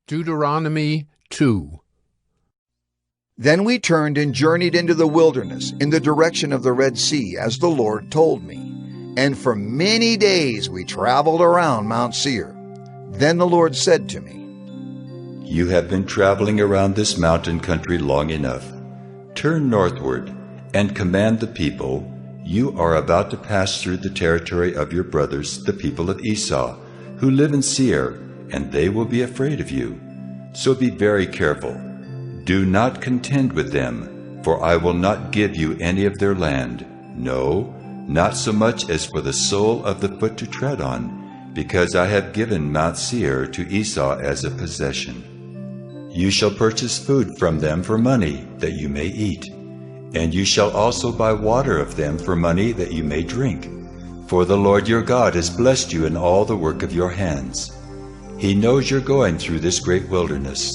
Deuteronomy 2. Then we turned and journeyed into the wilderness in the direction of the Red Sea, as the Lord told me. And for many days we traveled around Mount Seir. Then the Lord said to me, "You have been traveling around this mountain country long enough. Turn northward and command the people. You are about to pass through the territory of your brothers, the people of Esau, who live in Seir, and they will be afraid of you. So be very careful. Do not contend with them, for I will not give you any of their land, no, not so much as for the sole of the foot to tread on, because I have given Mount Seir to Esau as a possession. You shall purchase food from them for money, that you may eat, and you shall also buy water of them for money, that you may drink. For the Lord your God has blessed you in all the work of your hands. He knows you're going through this great wilderness.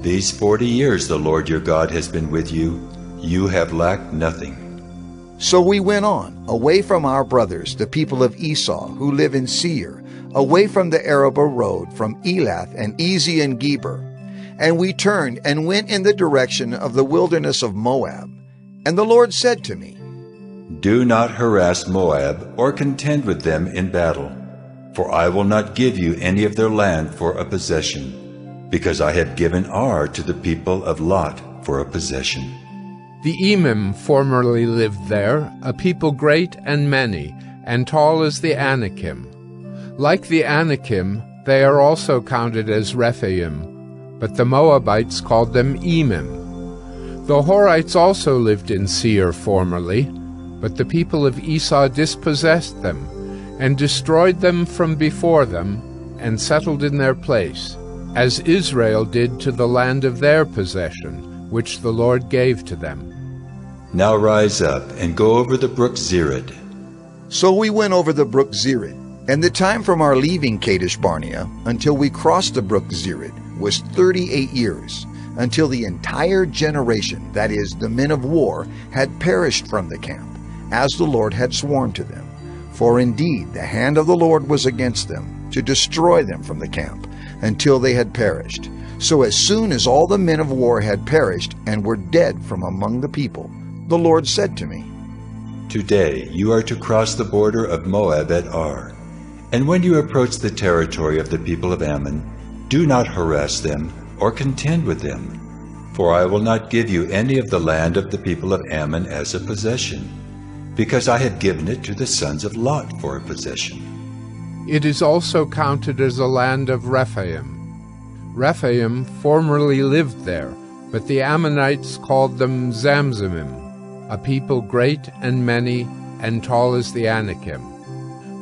These 40 years the Lord your God has been with you. You have lacked nothing." So we went on, away from our brothers, the people of Esau, who live in Seir, away from the Arabah road, from Elath and Ezion Geber. And we turned and went in the direction of the wilderness of Moab. And the Lord said to me, "Do not harass Moab or contend with them in battle, for I will not give you any of their land for a possession, because I have given Ar to the people of Lot for a possession." The Emim formerly lived there, a people great and many, and tall as the Anakim. Like the Anakim, they are also counted as Rephaim, but the Moabites called them Emim. The Horites also lived in Seir formerly, but the people of Esau dispossessed them, and destroyed them from before them, and settled in their place, as Israel did to the land of their possession, which the Lord gave to them. Now rise up and go over the brook Zered. So we went over the brook Zered, and the time from our leaving Kadesh Barnea until we crossed the brook Zered was 38 years, until the entire generation, that is, the men of war, had perished from the camp, as the Lord had sworn to them. For indeed the hand of the Lord was against them, to destroy them from the camp, until they had perished. So as soon as all the men of war had perished and were dead from among the people, the Lord said to me, "Today you are to cross the border of Moab at Ar. And when you approach the territory of the people of Ammon, do not harass them or contend with them, for I will not give you any of the land of the people of Ammon as a possession, because I have given it to the sons of Lot for a possession." It is also counted as a land of Rephaim. Rephaim formerly lived there, but the Ammonites called them Zamzumim, a people great and many, and tall as the Anakim.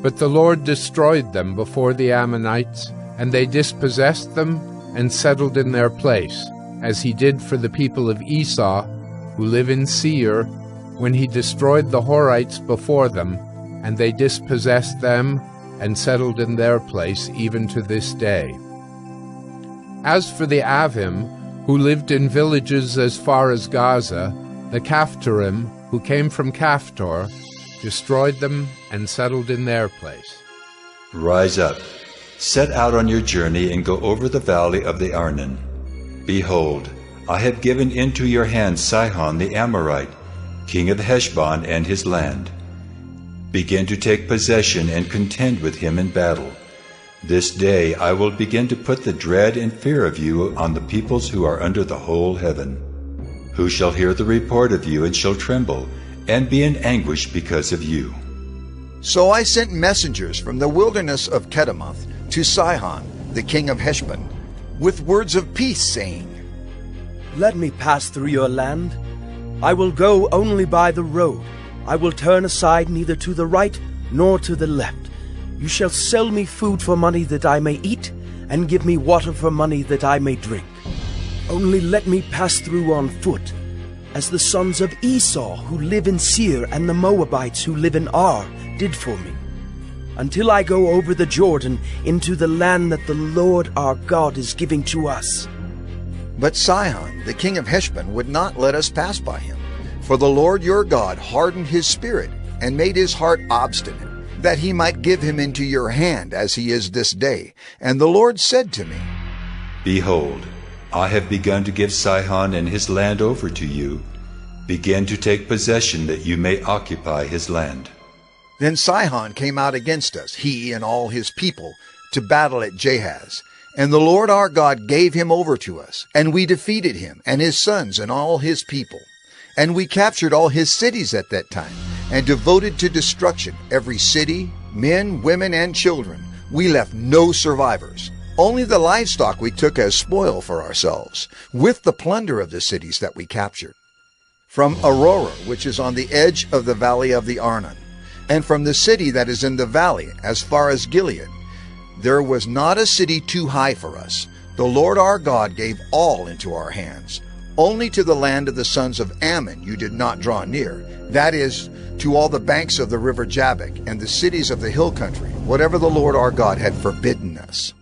But the Lord destroyed them before the Ammonites, and they dispossessed them and settled in their place, as he did for the people of Esau, who live in Seir, when he destroyed the Horites before them, and they dispossessed them and settled in their place even to this day. As for the Avim, who lived in villages as far as Gaza, the Caphtorim, who came from Caphtor, destroyed them and settled in their place. Rise up, set out on your journey, and go over the valley of the Arnon. Behold, I have given into your hand Sihon the Amorite, king of Heshbon and his land. Begin to take possession and contend with him in battle. This day I will begin to put the dread and fear of you on the peoples who are under the whole heaven, who shall hear the report of you and shall tremble, and be in anguish because of you. So I sent messengers from the wilderness of Kedemoth to Sihon, the king of Heshbon, with words of peace, saying, "Let me pass through your land. I will go only by the road. I will turn aside neither to the right nor to the left. You shall sell me food for money that I may eat, and give me water for money that I may drink. Only let me pass through on foot, as the sons of Esau who live in Seir and the Moabites who live in Ar did for me, until I go over the Jordan into the land that the Lord our God is giving to us." But Sihon, the king of Heshbon, would not let us pass by him. For the Lord your God hardened his spirit, and made his heart obstinate, that he might give him into your hand, as he is this day. And the Lord said to me, Behold, I have begun to give Sihon and his land over to you. Begin to take possession that you may occupy his land. Then Sihon came out against us, he and all his people, to battle at Jahaz. And the Lord our God gave him over to us, and we defeated him, and his sons, and all his people. And we captured all his cities at that time, and devoted to destruction every city, men, women, and children. We left no survivors. Only the livestock we took as spoil for ourselves, with the plunder of the cities that we captured. From Aurora, which is on the edge of the valley of the Arnon, and from the city that is in the valley, as far as Gilead, there was not a city too high for us. The Lord our God gave all into our hands. Only to the land of the sons of Ammon you did not draw near, that is, to all the banks of the river Jabbok and the cities of the hill country, whatever the Lord our God had forbidden us.